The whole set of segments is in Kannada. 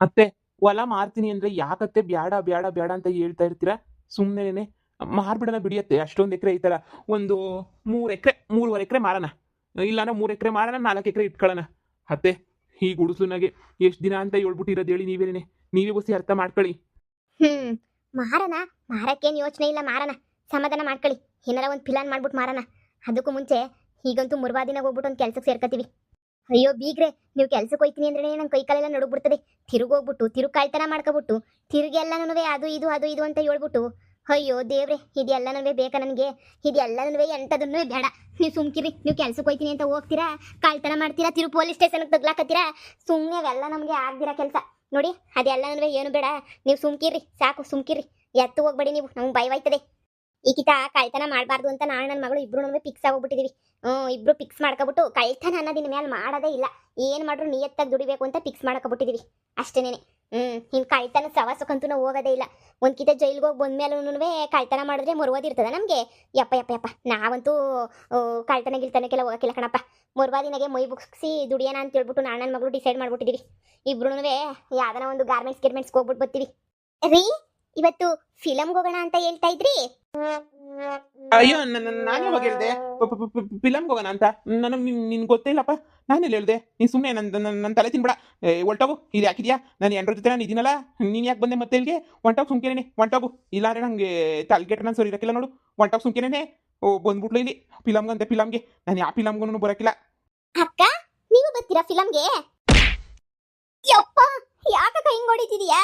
ಅತ್ತೆ, ಹೊಲ ಮಾರ್ತೀನಿ ಅಂದ್ರೆ ಯಾಕತ್ತೆ ಬ್ಯಾಡ ಬ್ಯಾಡ ಬ್ಯಾಡ ಅಂತ ಹೇಳ್ತಾ ಇರ್ತೀರಾ? ಸುಮ್ಮನೆ ಮಾರ್ಬಿಡೋಣ ಬಿಡಿಯತ್ತೆ. ಅಷ್ಟೊಂದು ಎಕರೆ ಐತಲ್ಲ, ಒಂದು 3 ಎಕರೆ 3.5 ಎಕರೆ ಮಾರೋಣ. ಇಲ್ಲಾಂದ್ರೆ 3 ಎಕರೆ ಮಾರೋಣ, 4 ಎಕರೆ ಇಟ್ಕೊಳ್ಳೋಣ. ಅತ್ತೆ, ಈ ಗುಡಿಸ್ಲುನಾಗೆ ಎಷ್ಟು ದಿನ ಅಂತ ಹೇಳ್ಬಿಟ್ಟಿರೋದು ಹೇಳಿ ನೀವೇನೆ. ನೀವೇ ಬಸಿ ಅರ್ಥ ಮಾಡ್ಕೊಳ್ಳಿ. ಹ್ಮ್ ಮಾರಣ. ಮಾರಕ್ಕೇನು ಯೋಚನೆ ಇಲ್ಲ, ಮಾರಣ. ಸಮಾಧಾನ ಮಾಡ್ಕೊಳ್ಳಿ. ಏನಾರ ಒಂದು ಪ್ಲಾನ್ ಮಾಡ್ಬಿಟ್ಟು ಮಾರಣ. ಅದಕ್ಕೂ ಮುಂಚೆ ಈಗಂತೂ ಮುರ್ವಾದಿನಾಗ ಹೋಗ್ಬಿಟ್ಟು ಒಂದು ಕೆಲ್ಸಕ್ಕೆ ಸೇರ್ಕತೀವಿ. ಅಯ್ಯೋ ಬೀಗ್ರೆ, ನೀವು ಕೆಲ್ಸಕ್ಕೆ ಹೋಯ್ತೀನಿ ಅಂದ್ರೆ ನನ್ನ ಕೈ ಕಾಲೆಲ್ಲ ನಡುಗ್ಬಿಡ್ತದೆ. ತಿರುಗೋಗ್ಬಿಟ್ಟು ಕಾಳ್ತನ ಮಾಡ್ಕೊಬಿಟ್ಟು ತಿರುಗೆಲ್ಲನೂ ಅದು ಇದು ಅಂತ ಹೇಳ್ಬಿಟ್ಟು, ಅಯ್ಯೋ ದೇವ್ರೆ, ಇದೆಲ್ಲನೂ ಬೇಕಾ ನನಗೆ? ಇದೆಲ್ಲನೂ ಎಂಟದನ್ನೂ ಬೇಡ. ನೀವು ಸುಮ್ಕಿರಿ. ನೀವು ಕೆಲ್ಸಕ್ಕೆ ಹೋಯ್ತೀನಿ ಅಂತ ಹೋಗ್ತೀರಾ, ಕಾಳ್ತನ ಮಾಡ್ತೀರಾ, ಪೊಲೀಸ್ ಸ್ಟೇಷನ್ಗೆ ತಗ್ಲಾಕತ್ತೀರಾ. ಸುಮ್ಮನೆ ಅವೆಲ್ಲ ನಮಗೆ ಆಗ್ದಿರ ಕೆಲಸ ನೋಡಿ. ಅದೆಲ್ಲನೂ ಏನು ಬೇಡ. ನೀವು ಸುಮ್ಕಿರಿ, ಸಾಕು ಸುಮ್ಕಿರಿ. ಎತ್ತು ಹೋಗ್ಬೇಡಿ ನೀವು, ನಮ್ಗೆ ಭಯವಾಯ್ತದೆ. ಈಗಿತ ಕಳ್ತನ ಮಾಡಬಾರ್ದು ಅಂತ ನಾನು ನನ್ನ ಮಗಳು ಇಬ್ರು ಫಿಕ್ಸ್ ಆಗೋಗ್ಬಿಟ್ಟಿದೀವಿ. ಇಬ್ರು ಫಿಕ್ಸ್ ಮಾಡ್ಕೊಬಿಟ್ಟು ಕಳ್ತನ ಅನ್ನೋದಿನ ಮೇಲೆ ಮಾಡೋದೇ ಇಲ್ಲ. ಏನು ಮಾಡ್ರು ನಿಯತ್ತಾಗಿ ದುಡಿಬೇಕು ಅಂತ ಫಿಕ್ಸ್ ಮಾಡ್ಕೊಬಿಟ್ಟಿದೀವಿ ಅಷ್ಟೇನೆ. ಇನ್ನು ಕಳ್ತನ ಸವಾಸಕ್ಕಂತೂ ನಾವು ಹೋಗೋದೇ ಇಲ್ಲ. ಒಂದ್ಕಿತ ಜೈಲ್ಗೆ ಹೋಗಿ ಬಂದ್ಮೇಲೂ ಕಳ್ತನ ಮಾಡಿದ್ರೆ ಮರುವಾದಿರ್ತದ ನಮಗೆ. ಯಪ್ಪ ಯಪ್ಪ ಯಪ್ಪ, ನಾವಂತೂ ಕಳ್ತನ ಗಿಲ್ತನಕ್ಕೆಲ್ಲ ಹೋಗಕ್ಕಿಲ್ಲ ಕಣಪ್ಪ. ಮರುವಾದಿನಾಗೆ ಮೈ ಬುಕ್ಸಿ ದುಡಿಯೋಣ ಅಂತ ಹೇಳ್ಬಿಟ್ಟು ನಾನು ನನ್ನ ಮಗಳು ಡಿಸೈಡ್ ಮಾಡ್ಬಿಟ್ಟಿದೀವಿ. ಇಬ್ರು ಯಾವ್ದಾನ ಒಂದು ಗಾರ್ಮೆಂಟ್ಸ್ಗೆ ಹೋಗ್ಬಿಟ್ಟು ಬರ್ತೀವಿ. ರೀ, ಇವತ್ತು ಫಿಲಮ್ಗೆ ಹೋಗೋಣ ಅಂತ ಹೇಳ್ತಾ ಇದ್ರಿ. ಅಯ್ಯೋ, ನಾನು ಯಾವಾಗ ಹೇಳ್ದೆ ಫಿಲಮ್ಗೆ ಹೋಗೋಣ ಅಂತ? ನನಗೆ ನಿನ್ ಗೊತ್ತೇ ಇಲ್ಲಪ್ಪ. ನಾನೆಲ್ಲಿ ಹೇಳ್ದೆ? ನೀನು ಸುಮ್ಮನೆ ನನ್ನ ತಲೆ ತಿನ್ಬೇಡ. ಹೊಲ್ಟೋಗು. ಇದು ಯಾಕಿದ್ಯಾ? ನಾನು ಎಂಟ್ರ ಜೊತೆ ನಾನು ಇದೀನಲ್ಲ. ನೀನು ಯಾಕೆ ಬಂದೆ ಮತ್ತೆ ಇಲ್ಲಿಗೆ? ಹೊಂಟೋಗಿ ಸುಮ್ಕೇನೆ ಹೊಂಟೋಗು. ಇಲ್ಲಾಂದ್ರೆ ನಂಗೆ ತಲೆಗೆಟ್ಟ ನಾನು ಸರಿ ಇರಕ್ಕಿಲ್ಲ ನೋಡು. ಹೊಂಟೋಗಿ ಸುಮ್ಕೇನೆ. ಬಂದ್ಬಿಟ್ಲು ಇಲ್ಲಿ ಫಿಲಮ್ಗಂತೆ. ಫಿಲಮ್ಗೆ ನಾನು ಯಾವ ಫಿಲಮ್ಗೂ ಬರೋಕ್ಕಿಲ್ಲ. ಅಕ್ಕ, ನೀವು ಬರ್ತೀರಾ ಫಿಲಮ್ಗೆ? ಯಪ್ಪ, ಯಾಕಕ್ಕ ಹಿಂಗ್ ಹೊಡಿತಿದೀಯಾ?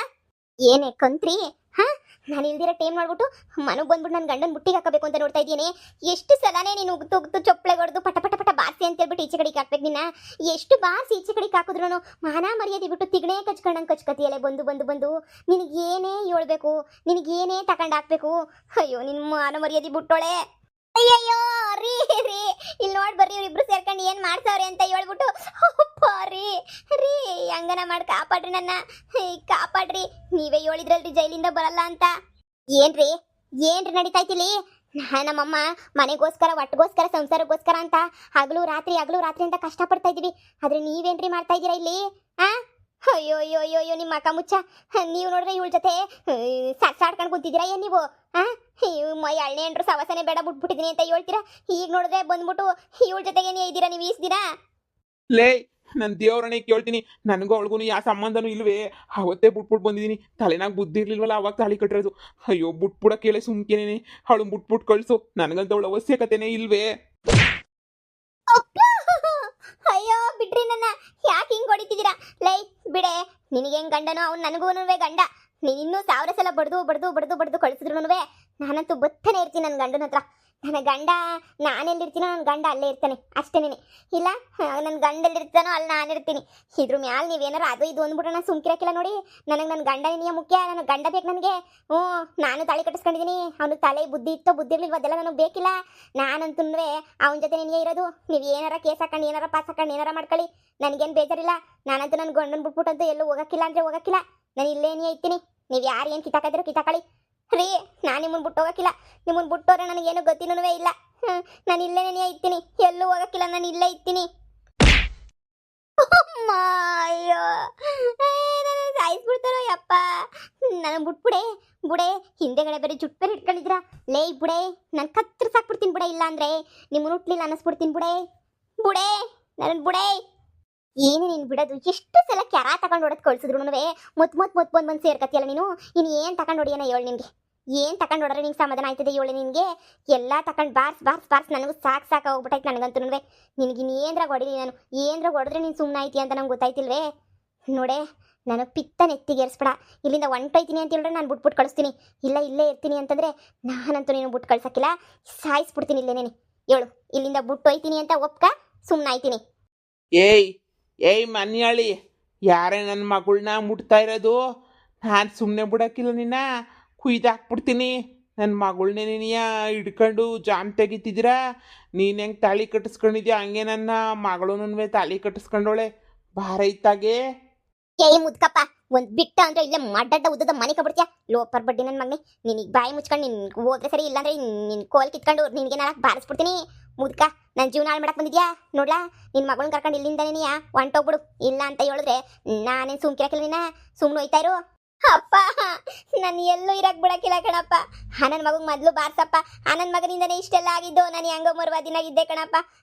ಏನೇ ಕಂತ್ರಿ? ಹಾ, ನಾನು ಇಲ್ದಿರ ಟೈಮ್ ಮಾಡ್ಬಿಟ್ಟು ಮನೆಗೆ ಬಂದ್ಬಿಟ್ಟು ನನ್ನ ಗಂಡನ ಬುಟ್ಟಿಗೆ ಹಾಕಬೇಕು ಅಂತ ನೋಡ್ತಾ ಇದ್ದೀನಿ. ಎಷ್ಟು ಸಲನೇ ನೀನು ಉಗ್ತು ಚೊಪ್ಪಳೆ ಹೊಡೆದು ಪಟ ಪಟ ಪಟ ಬಾರಿಸಿ ಅಂತ ಹೇಳ್ಬಿಟ್ಟು ಈಚೆ ಕಡೆಗೆ ಹಾಕ್ಬೇಕು. ನಿನ್ನ ಎಷ್ಟು ಬಾರಿಸಿ ಈಚೆ ಕಡೆಗೆ ಹಾಕಿದ್ರು ಮಾನ ಮರ್ಯಾದೆ ಬಿಟ್ಟು ತಿಗಣೆ ಕಚ್ಕೊಂಡಂಗೆ ಕಚ್ಕತಿಯಲ್ಲ. ಬಂದು ಬಂದು ಬಂದು ನಿನಗೇನೇ ಹೇಳ್ಬೇಕು, ನಿನಗೇನೇ ತಗೊಂಡು ಹಾಕ್ಬೇಕು. ಅಯ್ಯೋ, ನಿನ್ನ ಮಾನ ಮರ್ಯಾದೆ ಬಿಟ್ಟೋಳೆ. ಅಯ್ಯಯ್ಯೋ ರೀ ರೀ, ಇಲ್ಲಿ ನೋಡಿ ಬರ್ರಿ, ಇವ್ರಿಬ್ರು ಸೇರ್ಕೊಂಡು ಏನ್ ಮಾಡ್ತಾವ್ರೆ ಅಂತ ಹೇಳ್ಬಿಟ್ಟು. ರೀ ರೀ, ಹಂಗನ ಮಾಡಿ ಕಾಪಾಡ್ರಿ ನನ್ನ, ಕಾಪಾಡ್ರಿ. ನೀವೇ ಹೇಳಿದ್ರಲ್ರಿ ಜೈಲಿಂದ ಬರಲ್ಲ ಅಂತ. ಏನ್ರಿ ಏನ್ರಿ ನಡೀತಾಯ್ತಿಲಿ? ನಮ್ಮಮ್ಮ ಮನೆಗೋಸ್ಕರ, ಒಟ್ಟಿಗೋಸ್ಕರ, ಸಂಸಾರಕ್ಕೋಸ್ಕರ ಅಂತ ಹಗಲು ರಾತ್ರಿ ಅಂತ ಕಷ್ಟಪಡ್ತಾ ಇದೀವಿ. ಆದ್ರೆ ನೀವೇನ್ರಿ ಮಾಡ್ತಾ ಇದ್ದೀರಾ ಇಲ್ಲಿ? ಆ ಅಯ್ಯೋ ಅಯ್ಯೋ ಅಯ್ಯೋ ಅಯ್ಯೋ, ನಿಮ್ಮ ಅಕ್ಕ ಮುಚ್ಚ. ನೀವು ನೋಡ್ರೆ ಇವಳ ಜೊತೆ ಸಾಡ್ಕೊಂಡು ಕುಂತಿದ್ದೀರಾ ಏನ್ ನೀವು? ಎಳ್ಳೆ ಎಂಟ್ರು ಸವಾಸನೆ ಬೇಡ ಬಿಟ್ಬಿಟ್ಟಿದೀನಿ ಅಂತ ಹೇಳ್ತೀರಾ. ಈಗ ನೋಡಿದ್ರೆ ಬಂದ್ಬಿಟ್ಟು ಇವಳ ಜೊತೆಗೆ ಇದ್ದೀರಾ ನೀವು ಈಸ್ ದಿನ. ಲೇ, ನನ್ನ ದೇವ್ರನೇ ಕೇಳ್ತೀನಿ. ನನಗೂ ಅವಳಿಗೂ ಯಾವ ಸಂಬಂಧನೂ ಇಲ್ವೇ. ಅವತ್ತೇ ಬಿಟ್ಬಿಟ್ಟು ಬಂದಿದ್ದೀನಿ. ತಲೆನಾಗ ಬುದ್ಧಿ ಇರ್ಲಿಲ್ವಲ್ಲ, ಅವಾಗ ತಾಳಿ ಕಟ್ಟಿರೋದು. ಅಯ್ಯೋ, ಬಿಟ್ಬಿಡ ಕೇಳಿ ಸುಮ್ಕೇನೆ. ಅವಳು ಬಿಟ್ಬಿಟ್ಟು ಕಳ್ಸು. ನನಗಂತ ಅವಳ ಅವಶ್ಯಕತೆನೇ ಇಲ್ವೇ. ಅಯ್ಯೋ ಬಿಡ್ರಿ ನನ್ನ, ಯಾಕೆ ಹಿಂಗ್ ಹೊಡಿತಿದ್ದೀರಾ? ಲೈ ಬಿಡೆ, ನಿನಗೆ ಹೆಂಗ್ ಗಂಡನೋ ಅವ್ನು ನನಗೂ ಗಂಡ. ನೀನು ಇನ್ನೂ 1000 ಸಲ ಬಡ್ದು ಕಳಿಸಿದ್ರು ನಾನಂತೂ ಬತ್ತನೇ ಇರ್ತೀನಿ ನನ್ನ ಗಂಡನ ಹತ್ರ. ನನ್ನ ಗಂಡ ನಾನೆಲ್ಲಿರ್ತೀನೋ ನನ್ನ ಗಂಡ ಅಲ್ಲೇ ಇರ್ತಾನೆ ಅಷ್ಟೇನೆ. ಇಲ್ಲ, ನನ್ನ ಗಂಡ ಎಲ್ಲಿರ್ತಾನೋ ಅಲ್ಲಿ ನಾನಿರ್ತೀನಿ. ಇದ್ರ ಮ್ಯಾಲೆ ನೀವೇನಾರು ಅದು ಇದು ಅಂದ್ಬಿಟ್ರೆ ನಾನು ಸುಮ್ಕಿರಕ್ಕಿಲ್ಲ ನೋಡಿ. ನನಗೆ ನನ್ನ ಗಂಡ ನೀಯ ಮುಖ್ಯ. ನನ್ನ ಗಂಡ ಬೇಕು ನನಗೆ. ನಾನು ತಾಳಿ ಕಟ್ಟಿಸ್ಕೊಂಡಿದ್ದೀನಿ. ಅವನಿಗೆ ತಲೆ ಬುದ್ಧಿ ಇತ್ತೋ ಬುದ್ಧಿ ಇರ್ಲಿಲ್ವ ಅದೆಲ್ಲ ನನಗೆ ಬೇಕಿಲ್ಲ. ನಾನಂತೂ ಅವನ ಜೊತೆ ನಿನಗೆ ಇರೋದು. ನೀವು ಏನಾರ ಕೇಸ್ ಹಾಕೊಂಡು, ಏನಾರ ಪಾಸ್ ಹಾಕೊಂಡು, ಏನಾರ ಮಾಡ್ಕೊಳ್ಳಿ, ನನಗೇನು ಬೇಜಾರಿಲ್ಲ. ನಾನಂತೂ ನನ್ನ ಗಂಡನ ಬಿಟ್ಬಿಟ್ಟಂತೂ ಎಲ್ಲೂ ಹೋಗಕ್ಕಿಲ್ಲ ಅಂದ್ರೆ ಹೋಗಕ್ಕಿಲ್ಲ. ನಾನು ಇಲ್ಲೇನೇ ಇರ್ತೀನಿ. ನೀವು ಯಾರು ಏನು ಕಿತ್ತಾಕಿದ್ರು ಕಿತ್ತಾಕೊಳ್ಳಿ ರೀ. ನಾನು ನಿಮ್ಮನ್ನು ಬಿಟ್ಟು ಹೋಗಕ್ಕಿಲ್ಲ. ನಿಮ್ಮನ್ನು ಬಿಟ್ಟೋರೆ ನನಗೇನು ಗೊತ್ತಿನೂ ಇಲ್ಲ. ನಾನು ಇಲ್ಲೇನೇ ಇರ್ತೀನಿ, ಎಲ್ಲೂ ಹೋಗಕ್ಕಿಲ್ಲ. ನಾನು ಇಲ್ಲೇ ಇರ್ತೀನಿ. ಅಯ್ಯೋ, ಸಾಯಿಸ್ಬಿಡ್ತಾರೋ ಯಪ್ಪ. ನನಗೆ ಬುಡೆ ಹಿಂದೆಗಡೆ ಬೇರೆ ಜುಟ್ಟು ಬೇರೆ ಇಟ್ಕೊಂಡಿದ್ರ. ಲೇ ಬುಡೆ, ನಾನು ಕತ್ತರಿಸಾಕ್ಬಿಡ್ತೀನಿ ಬುಡೆ. ಇಲ್ಲ ಅಂದ್ರೆ ನಿಮ್ಮನ್ನು ಹುಟ್ಲಿಲ್ಲ ಅನ್ನಿಸ್ಬಿಡ್ತೀನಿ ಬುಡೆ. ನನ್ನ ಬುಡೆ ಏನು ನೀನು ಬಿಡೋದು? ಎಷ್ಟು ಸಲ ಕ್ಯಾರ ತಗೊಂಡು ಹೊಡೆದು ಕಳ್ಸಿದ್ರು ಮತ್ ಬಂದು ಸೇರ್ಕತಿಯಲ್ಲ ನೀನು. ಇನ್ನು ಏನು ತಗೊಂಡು ಹೊಡಿಯೋಣ ಹೇಳು? ನಿನಗೆ ಏನು ತಗೊಂಡು ಹೊಡ್ರೆ ನಿಂಗೆ ಸಮಾಧಾನ ಆಯ್ತದೆ ಹೇಳಿ? ನಿನಗೆ ಎಲ್ಲ ತಗೊಂಡು ಬಾರ್ಸ್ ನನಗೂ ಸಾಕು ಹೋಗ್ಬಿಟ್ಟೈತೆ. ನನಗಂತೂ ನಿನಗೆ ಇನ್ನೇಂದ್ರಾಗ ಹೊಡಿಲಿ ನಾನು. ಏನ್ರಾಗ ಹೊಡೆದ್ರೆ ನೀನು ಸುಮ್ಮನೆ ಆಯ್ತಿ ಅಂತ ನಂಗೆ ಗೊತ್ತಾಯ್ತಿಲ್ವೇ? ನೋಡೆ, ನಾನು ಪಿತ್ತ ನೆತ್ತಿಗೇರಿಸ್ಬೇಡ. ಇಲ್ಲಿಂದ ಹೊಂಟೋಯ್ತೀನಿ ಅಂತ ಹೇಳಿದ್ರೆ ನಾನು ಬಿಟ್ಬಿಟ್ಟು ಕಳಿಸ್ತೀನಿ. ಇಲ್ಲ ಇಲ್ಲೇ ಇರ್ತೀನಿ ಅಂತಂದರೆ ನಾನಂತೂ ನೀನು ಬಿಟ್ಟು ಕಳ್ಸಕ್ಕಿಲ್ಲ, ಸಾಯಿಸ್ಬಿಡ್ತೀನಿ ಇಲ್ಲೇನೇನೆ. ಹೇಳು, ಇಲ್ಲಿಂದ ಬಿಟ್ಟೋಯ್ತೀನಿ ಅಂತ ಒಪ್ಕ, ಸುಮ್ಮನೆ ಆಯ್ತೀನಿ. ಏಯ್ ಮನ್ಯಾಳಿ, ಯಾರೇ ನನ್ನ ಮಗಳನ್ನ ಮುಟ್ತಾ ಇರೋದು? ನಾನು ಸುಮ್ಮನೆ ಬಿಡೋಕ್ಕಿಲ್ಲ. ನಿನ್ನ ಕುಯ್ದಾಕ್ಬಿಡ್ತೀನಿ. ನನ್ನ ಮಗಳನ್ನೇ ನೀನಿಯ ಹಿಡ್ಕೊಂಡು ಜಾಮ್ ತೆಗಿತಿದ್ದೀರಾ. ನೀನು ಹೆಂಗೆ ತಾಳಿ ಕಟ್ಟಿಸ್ಕೊಂಡಿದ್ಯಾ ಹಂಗೆ ನನ್ನ ಮಗಳೂ ತಾಳಿ ಕಟ್ಟಿಸ್ಕೊಂಡೋಳೆ. ಭಾರ ಇತ್ತಾಗೆ. ಏಯ್ ಮುದ್ಕಪ್ಪ, ಒಂದು ಬಿಟ್ಟ ಅಂದ್ರೆ ಇಲ್ಲೇ ಮಡ್ಡಡ್ಡ ಉದ್ದದ ಮನೆ ಕಬಿಡ್ತೀಯ ಲೋಪರ್ ಬಡ್ಡಿ ನನ್ನ ಮಗನೇ. ನಿನಗೆ ಬಾಯಿ ಮುಚ್ಕೊಂಡು ನಿನ್ ಹೋದ್ರೆ ಸರಿ, ಇಲ್ಲಾಂದ್ರೆ ನಿನ್ ಕೋಲ್ ಕಿತ್ಕೊಂಡು ನಿನಗೆ ನಾಲ್ಕು ಬಾರಿಸ್ಬಿಡ್ತೀನಿ ಮುದ್ಕ. ನನ್ನ ಜೀವನ ಹಾಳು ಮಾಡಕ್ ಬಂದಿದ್ಯಾ ನೋಡ್ಲಾ ನಿನ್ ಮಗಳನ್ನ ಕರ್ಕೊಂಡು ಇಲ್ಲಿಂದನೇ ನೀ ಹೊಂಟೋಗ್ಬಿಡು ಇಲ್ಲ ಅಂತ ಹೇಳಿದ್ರೆ ನಾನೇನ್ ಸುಮ್ಕಿರಕಿಲ್ಲ ನಿನ್ನ ಸುಮ್ನೆ ಹೋಯ್ತಾ ಇರು ಅಪ್ಪ ನಾನು ಎಲ್ಲೂ ಇರಕ್ ಬಿಡಕ್ಕಿಲ್ಲ ಕಣಪ್ಪ ನನ್ನ ಮಗಗ್ ಮೊದ್ಲು ಬಾರ್ಸಪ್ಪ ನನ್ನ ಮಗನಿಂದನೇ ಇಷ್ಟೆಲ್ಲ ಆಗಿದ್ದು ನಾನು ಹೆಂಗೋ ಮರುವಾದಿನಾಗಿದ್ದೆ ಕಣಪ್ಪ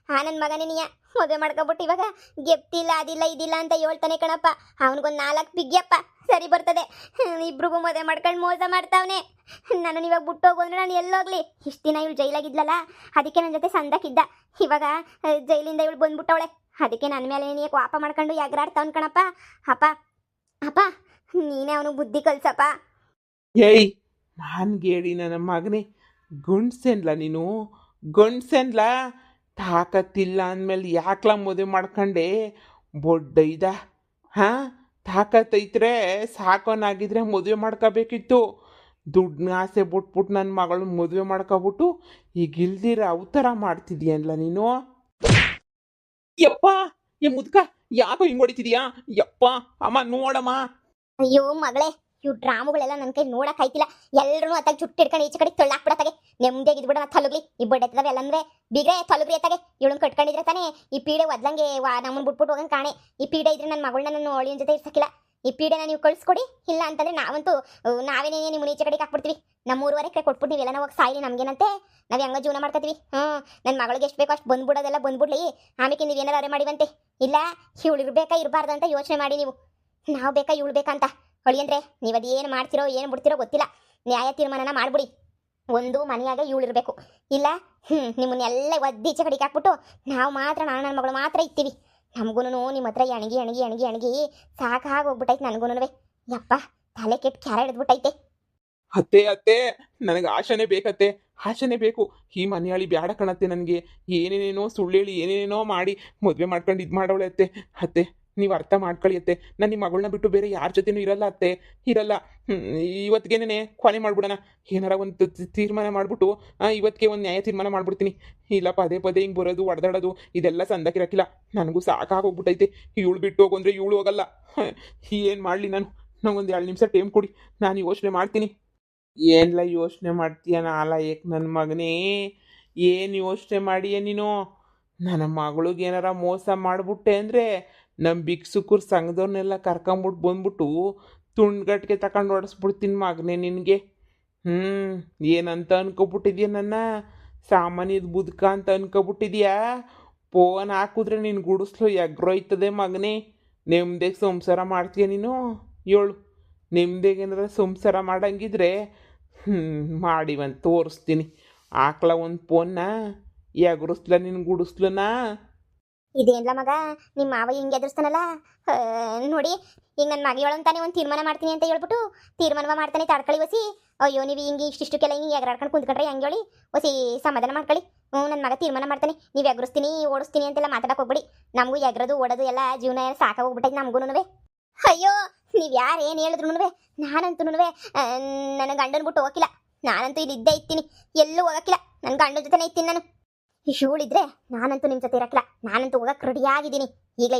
ನನ್ನ ಮಗನೇ ನೀಯ ಮದುವೆ ಮಾಡ್ಕೊಬಿಟ್ಟು ಇವಾಗ ಗೆಪ್ತಿಲ್ಲ ಅದಿಲ್ಲ ಇದಿಲ್ಲ ಅಂತ ಹೇಳ್ತಾನೆ ಕಣಪ್ಪ ಅವನಿಗೊಂದು 4 ಬಿಗ್ಯಪ್ಪ ಸರಿ ಬರ್ತದೆ ಇಬ್ರಿಗೂ ಮದುವೆ ಮಾಡ್ಕೊಂಡು ಮೋಸ ಮಾಡ್ತಾವನೆ ನಾನು ಇವಾಗ ಬಿಟ್ಟು ಹೋಗು ಅಂದ್ರೆ ನಾನು ಎಲ್ಲೋಗ್ಲಿ ಇಷ್ಟು ದಿನ ಇವಳು ಜೈಲಾಗಿದ್ಲಲ್ಲ ಅದಕ್ಕೆ ನನ್ನ ಜೊತೆ ಸಂದಕ್ಕಿದ್ದ ಇವಾಗ ಜೈಲಿಂದ ಇವಳು ಬಂದ್ಬಿಟ್ಟವಳೆ ಅದಕ್ಕೆ ನನ್ನ ಮೇಲೆ ನೀ ವಾಪ ಮಾಡ್ಕೊಂಡು ಎಗರಾಡ್ತಾವನ್ ಕಣಪ್ಪ ಅಪ್ಪ ಅಪ್ಪ ನೀನೇ ಅವನು ಬುದ್ಧಿ ಕಲ್ಸಪ್ಪ ಏಯ್ ನನ್ಗೆ ಹೇಳಿ ನನ್ನ ಮಗನೇ ಗುಂಡ್ಸೆನ್ಲ ನೀನು ಗಂಡ್ಸೆನ್ಲ ತಾಕತ್ತಿಲ್ಲ ಅಂದಮೇಲೆ ಯಾಕ್ಲ ಮದುವೆ ಮಾಡ್ಕೊಂಡೆ ಬೊಡ್ಡೈದ ಹಾಂ ತಾಕತ್ತೈತ್ರೆ ಸಾಕೋನಾಗಿದ್ರೆ ಮದುವೆ ಮಾಡ್ಕೋಬೇಕಿತ್ತು ದುಡ್ಡನ್ನ ಆಸೆ ಬಿಟ್ಬಿಟ್ಟು ನನ್ನ ಮಗಳು ಮದುವೆ ಮಾಡ್ಕೊಬಿಟ್ಟು ಈಗ ಇಲ್ದಿರ ಅವತಾರ ಮಾಡ್ತಿದ್ಯಲ್ಲ ನೀನು ಯಪ್ಪ ಏ ಮುದ್ಕ ಯಾಕೋ ಹಿಂಗೆ ಹೊಡಿತಿದ್ಯಾ ಯಪ್ಪ ಅಮ್ಮ ನೋಡಮ್ಮ ಅಯ್ಯೋ ಮಗಳೇ ಇವ್ ಡ್ರಾಮುಗಳೆಲ್ಲ ನನ್ನ ಕೈ ನೋಡಕ್ ಆಯ್ತಿಲ್ಲ ಎಲ್ಲರೂ ಅತ್ತಾಗ ಚುಟ್ಟಿ ಹಿಡ್ಕೊಂಡು ಈಚೆ ಕಡೆ ತೊಳ್ಳಾಕ್ಬಿಡತ್ತಾಗೆ ನೆಮ್ಮದಿಯಾಗಿ ಇದ್ಬಿಡ ನಾ ತಲುಗ್ಲಿ ಈ ಬಡ್ಡೆತ್ತದವೆ ಎಲ್ಲಂದ್ರೆ ಬಿಗ್ರೆ ತಲುಗ್ರಿ ಅತ್ತಾಗೆ ಇವಳನ್ನ ಕಟ್ಕೊಂಡಿದ್ರೆ ತಾನೇ ಈ ಪೀಡೆ ಒದ್ಲಂಗೆ ನಮ್ಮನ್ನ ಬಿಟ್ಬಿಟ್ಟು ಹೋಗಂಗೆ ಕಾಣೆ ಈ ಪೀಡೆ ಇದ್ರೆ ನನ್ನ ಮಗಳನ್ನ ನಾನು ಅವಳಿನ ಜೊತೆ ಇರ್ಸಕ್ಕಿಲ್ಲ ಈ ಪೀಡೆನ ನೀವು ಕಳಿಸ್ಕೊಡಿ ಇಲ್ಲ ಅಂತಂದ್ರೆ ನಾವಂತೂ ನಾವೇನೇ ನಿಮ್ಮ ಈಚೆ ಕಡೆಗೆ ಹಾಕ್ಬಿಡ್ತೀವಿ ನಮ್ಮ 3 ಎಕರೆ ಕೊಟ್ಬಿಟ್ಟು ನೀವೆಲ್ಲ ಹೋಗಿ ಸಾಯಿಲಿ ನಮ್ಗೇನಂತೆ ನಾವು ಹೆಂಗ ಜೀವನ ಮಾಡ್ಕೊತೀವಿ ನನ್ನ ಮಗಳಿಗೆ ಎಷ್ಟು ಬೇಕೋ ಅಷ್ಟು ಬಂದ್ಬಿಡೋದೆಲ್ಲ ಬಂದ್ಬಿಡ್ಲಿ ಆಮೇಲೆ ನೀವು ಏನಾರು ಅರೆ ಮಾಡಿವಂತೆ ಇಲ್ಲ ಇವಳು ಇರ್ಬೇಕಾ ಇರಬಾರ್ದು ಅಂತ ಯೋಚನೆ ಮಾಡಿ ನೀವು ನಾವು ಬೇಕಾ ಇವಳು ಬೇಕಂತ ಹೊಳಿ ಅಂದ್ರೆ ನೀವು ಅದೇನು ಮಾಡ್ತಿರೋ ಏನು ಬಿಡ್ತಿರೋ ಗೊತ್ತಿಲ್ಲ ನ್ಯಾಯ ತೀರ್ಮಾನನ ಮಾಡ್ಬಿಡಿ ಒಂದು ಮನೆಯಾಗ ಇವಳು ಇರಬೇಕು ಇಲ್ಲ ನಿಮ್ಮನ್ನೆಲ್ಲ ಒದ್ದೀಚೆ ಕಡೆಗೆ ಹಾಕ್ಬಿಟ್ಟು ನಾವು ಮಾತ್ರ ನಾನು ನನ್ನ ಮಗಳು ಮಾತ್ರ ಇರ್ತೀವಿ ನಮಗೂ ನಿಮ್ಮ ಹತ್ರ ಎಣಗಿ ಸಾಕಾಗಿ ಹೋಗ್ಬಿಟ್ಟೈತೆ ನನಗೂನುವೆ ಯಪ್ಪ ತಲೆ ಕೆಟ್ಟು ಕ್ಯಾರ ಹಿಡಿದ್ಬಿಟ್ಟೈತೆ ಅತ್ತೆ ಅತ್ತೆ ನನಗೆ ಆಶನೇ ಬೇಕತ್ತೆ ಆಶನೇ ಬೇಕು ಈ ಮನೆಯಾಳಿ ಬ್ಯಾಡ ಕಣತ್ತೆ ನನಗೆ ಏನೇನೇನೋ ಸುಳ್ಳು ಹೇಳಿ ಏನೇನೇನೋ ಮಾಡಿ ಮದುವೆ ಮಾಡ್ಕೊಂಡು ಇದು ಮಾಡೋಳೆ ಅತ್ತೆ ಅತ್ತೆ ನೀವು ಅರ್ಥ ಮಾಡ್ಕೊಳ್ಳಿ ಅತ್ತೆ ನಾನು ನಿಮ್ಮ ಮಗಳನ್ನ ಬಿಟ್ಟು ಬೇರೆ ಯಾರ ಜೊತೆನೂ ಇರಲ್ಲ ಅತ್ತೆ ಇರಲ್ಲ ಇವತ್ತಿಗೇನೆ ಕೊನೆ ಮಾಡ್ಬಿಡೋಣ ಏನಾರ ಒಂದು ತೀರ್ಮಾನ ಮಾಡಿಬಿಟ್ಟು ಇವತ್ತಿಗೆ ಒಂದು ನ್ಯಾಯ ತೀರ್ಮಾನ ಮಾಡ್ಬಿಡ್ತೀನಿ ಇಲ್ಲ ಪದೇ ಪದೇ ಹಿಂಗೆ ಬರೋದು ಹೊಡೆದಾಡೋದು ಇದೆಲ್ಲ ಸಂದಕ್ಕಿರಕ್ಕಿಲ್ಲ ನನಗೂ ಸಾಕಾಗೋಗ್ಬಿಟ್ಟೈತೆ ಇವಳು ಬಿಟ್ಟು ಹೋಗು ಅಂದರೆ ಇವಳು ಹೋಗಲ್ಲ ಏನು ಮಾಡಲಿ ನನಗೊಂದು 2 ನಿಮಿಷ ಟೈಮ್ ಕೊಡಿ ನಾನು ಯೋಚನೆ ಮಾಡ್ತೀನಿ ಏನೆಲ್ಲ ಯೋಚನೆ ಮಾಡ್ತೀಯ ನಾಲ ಏಕೆ ನನ್ನ ಮಗನೇ ಏನು ಯೋಚನೆ ಮಾಡಿಯ ನೀನು ನನ್ನ ಮಗಳಿಗೆ ಏನಾರ ಮೋಸ ಮಾಡಿಬಿಟ್ಟೆ ಅಂದರೆ ನಮ್ಮ ಭಿಕ್ಷುಕರು ಸಂಘದವ್ರನ್ನೆಲ್ಲ ಕರ್ಕೊಂಬಿಟ್ಟು ಬಂದ್ಬಿಟ್ಟು ತುಂಡ್ಗಟ್ಟಿಗೆ ತಗೊಂಡು ಹೊಡೆಸ್ಬಿಡ್ತೀನಿ ಮಗನೇ ನಿನಗೆ ಏನಂತ ಅನ್ಕೊಬಿಟ್ಟಿದ್ಯಾ ನನ್ನ ಸಾಮಾನ್ಯದ ಬುದ್ಕ ಅಂತ ಅನ್ಕೊಬಿಟ್ಟಿದ್ಯಾ ಫೋನ್ ಹಾಕಿದ್ರೆ ನೀನು ಗುಡಿಸ್ಲು ಎಗ್ರೋಯ್ತದೆ ಮಗನೇ ನೆಮ್ಮದಿಗೆ ಸಂಸಾರ ಮಾಡ್ತೀಯ ನೀನು ಏಳು ನೆಮ್ಮದಿಗೆ ಏನಾರ ಸಂಸಾರ ಮಾಡಂಗಿದ್ರೆ ಮಾಡಿವಂತ ತೋರಿಸ್ತೀನಿ ಹಾಕ್ಲ ಒಂದು ಫೋನ್ನ ಎಗ್ರಿಸ್ಲ ನಿನ್ನ ಗುಡಿಸ್ಲನಾ ಇದೇನ್ಲ ಮಗ ನಿಮ್ಮ ಮಾವ ಹಿಂಗೆ ಎದುರಿಸ್ತಾನಲ್ಲ ನೋಡಿ ಈಗ ನನ್ನ ಮಗಳಂತಾನೆ ಒಂದು ತೀರ್ಮಾನ ಮಾಡ್ತೀನಿ ಅಂತ ಹೇಳ್ಬಿಟ್ಟು ತೀರ್ಮಾನ ಮಾಡ್ತಾನೆ ತಡ್ಕೊಳ್ಳಿ ಹೊಸಿ ಅಯ್ಯೋ ನೀವು ಹಿಂಗೆ ಇಷ್ಟಿಷ್ಟಕ್ಕೆಲ್ಲ ಹಿಂಗೆ ಎಗರಾಡ್ಕೊಂಡು ಕುಂತ್ಕೊಂಡ್ರೆ ಹೆಂಗೆ ಹೇಳಿ ಹೊಸಿ ಸಮಾಧಾನ ಮಾಡ್ಕೊಳ್ಳಿ ನನ್ನ ಮಗ ತೀರ್ಮಾನ ಮಾಡ್ತಾನೆ ನೀವು ಎಗರಿಸ್ತೀನಿ ಓಡಿಸ್ತೀನಿ ಅಂತೆಲ್ಲ ಮಾತಾಡಕ್ಕೆ ಹೋಗ್ಬಿಡಿ ನಮಗೂ ಎಗರೋದು ಓಡೋದು ಎಲ್ಲ ಜೀವನ ಎಲ್ಲ ಸಾಕಾಗೋಗ್ಬಿಟ್ಟೈತೆ ನಮಗೂ ಅಯ್ಯೋ ನೀವು ಯಾರು ಏನು ಹೇಳಿದ್ರು ನಾನಂತೂ ನನ್ನ ಗಂಡನ ಬಿಟ್ಟು ಹೋಗಿಲ್ಲ ನಾನಂತೂ ಇಲ್ಲಿ ಇದ್ದೇ ಇರ್ತೀನಿ ಎಲ್ಲೂ ಹೋಗಕ್ಕಿಲ್ಲ ನನ್ನ ಗಂಡನ ಜೊತೆನೇ ಇರ್ತೀನಿ ನಾನು ಇವಳಿದ್ರೆ ನಾನಂತೂ ನಿಮ್ಮ ಜೊತೆ ಇರಕ್ಕಿಲ್ಲ ನಾನಂತೂ ಹೋಗಕ್ಕೆ ರೆಡಿಯಾಗಿದ್ದೀನಿ ಈಗಲೇ